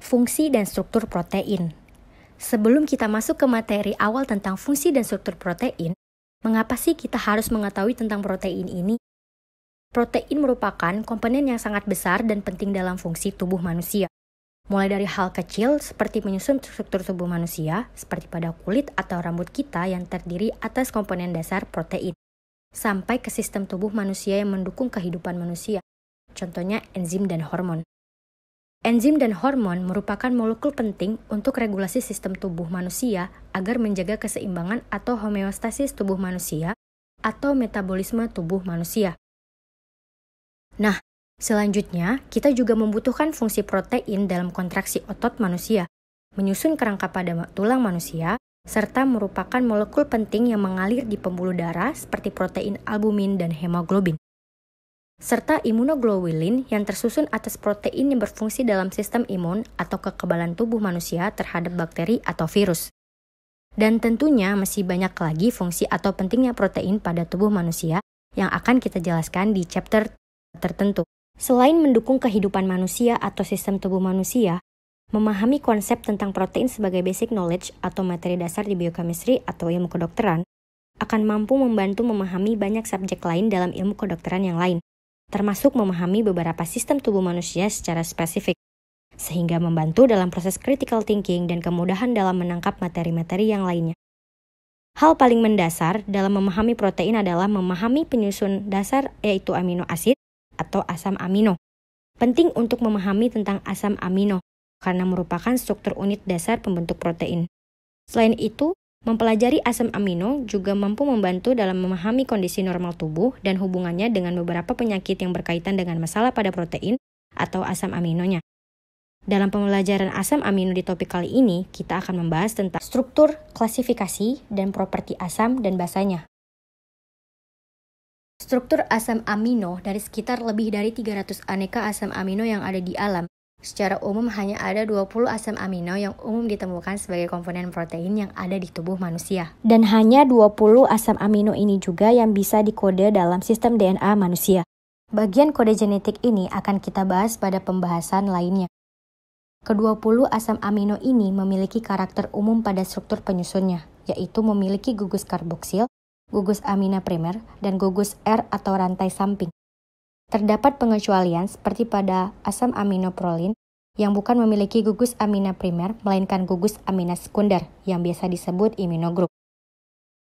Fungsi dan struktur protein. Sebelum kita masuk ke materi awal tentang fungsi dan struktur protein, mengapa sih kita harus mengetahui tentang protein ini? Protein merupakan komponen yang sangat besar dan penting dalam fungsi tubuh manusia. Mulai dari hal kecil seperti menyusun struktur tubuh manusia, seperti pada kulit atau rambut kita yang terdiri atas komponen dasar protein, sampai ke sistem tubuh manusia yang mendukung kehidupan manusia, contohnya enzim dan hormon. Enzim dan hormon merupakan molekul penting untuk regulasi sistem tubuh manusia agar menjaga keseimbangan atau homeostasis tubuh manusia atau metabolisme tubuh manusia. Nah, selanjutnya kita juga membutuhkan fungsi protein dalam kontraksi otot manusia, menyusun kerangka pada tulang manusia, serta merupakan molekul penting yang mengalir di pembuluh darah seperti protein albumin dan hemoglobin, serta imunoglobulin yang tersusun atas protein yang berfungsi dalam sistem imun atau kekebalan tubuh manusia terhadap bakteri atau virus. Dan tentunya masih banyak lagi fungsi atau pentingnya protein pada tubuh manusia yang akan kita jelaskan di chapter tertentu. Selain mendukung kehidupan manusia atau sistem tubuh manusia, memahami konsep tentang protein sebagai basic knowledge atau materi dasar di biochemistry atau ilmu kedokteran akan mampu membantu memahami banyak subjek lain dalam ilmu kedokteran yang lain, termasuk memahami beberapa sistem tubuh manusia secara spesifik, sehingga membantu dalam proses critical thinking dan kemudahan dalam menangkap materi-materi yang lainnya. Hal paling mendasar dalam memahami protein adalah memahami penyusun dasar yaitu amino asid atau asam amino. Penting untuk memahami tentang asam amino, karena merupakan struktur unit dasar pembentuk protein. Selain itu, mempelajari asam amino juga mampu membantu dalam memahami kondisi normal tubuh dan hubungannya dengan beberapa penyakit yang berkaitan dengan masalah pada protein atau asam aminonya. Dalam pembelajaran asam amino di topik kali ini, kita akan membahas tentang struktur, klasifikasi, dan properti asam dan basanya. Struktur asam amino dari sekitar lebih dari 300 aneka asam amino yang ada di alam. Secara umum hanya ada 20 asam amino yang umum ditemukan sebagai komponen protein yang ada di tubuh manusia. Dan hanya 20 asam amino ini juga yang bisa dikode dalam sistem DNA manusia. Bagian kode genetik ini akan kita bahas pada pembahasan lainnya. Ke-20 asam amino ini memiliki karakter umum pada struktur penyusunnya, yaitu memiliki gugus karboksil, gugus amina primer, dan gugus R atau rantai samping. Terdapat pengecualian seperti pada asam amino prolin yang bukan memiliki gugus amina primer melainkan gugus amina sekunder yang biasa disebut iminogrup.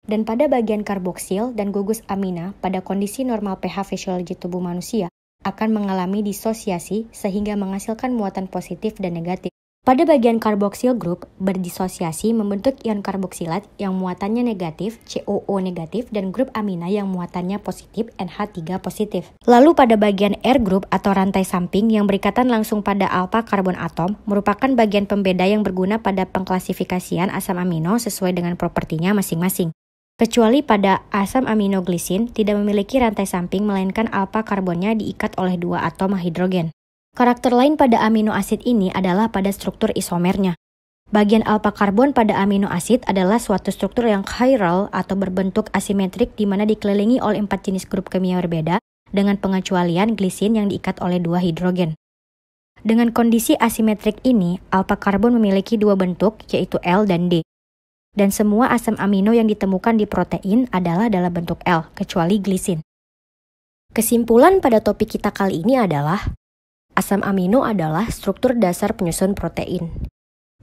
Dan pada bagian karboksil dan gugus amina pada kondisi normal pH fisiologi tubuh manusia akan mengalami disosiasi sehingga menghasilkan muatan positif dan negatif. Pada bagian karboksil group berdisosiasi membentuk ion karboksilat yang muatannya negatif, COO negatif, dan grup amina yang muatannya positif, NH3 positif. Lalu pada bagian R group atau rantai samping yang berikatan langsung pada alpha karbon atom merupakan bagian pembeda yang berguna pada pengklasifikasian asam amino sesuai dengan propertinya masing-masing. Kecuali pada asam aminoglisin tidak memiliki rantai samping melainkan alpha karbonnya diikat oleh dua atom hidrogen. Karakter lain pada amino asid ini adalah pada struktur isomernya. Bagian alpha karbon pada amino asid adalah suatu struktur yang chiral atau berbentuk asimetrik di mana dikelilingi oleh 4 jenis grup kimia berbeda dengan pengecualian glisin yang diikat oleh 2 hidrogen. Dengan kondisi asimetrik ini, alpha karbon memiliki 2 bentuk yaitu L dan D. Dan semua asam amino yang ditemukan di protein adalah dalam bentuk L, kecuali glisin. Kesimpulan pada topik kita kali ini adalah asam amino adalah struktur dasar penyusun protein.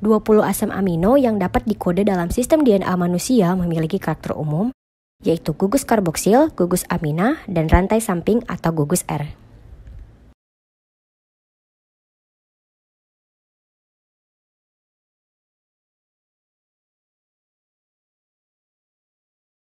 20 asam amino yang dapat dikode dalam sistem DNA manusia memiliki karakter umum, yaitu gugus karboksil, gugus amina, dan rantai samping atau gugus R.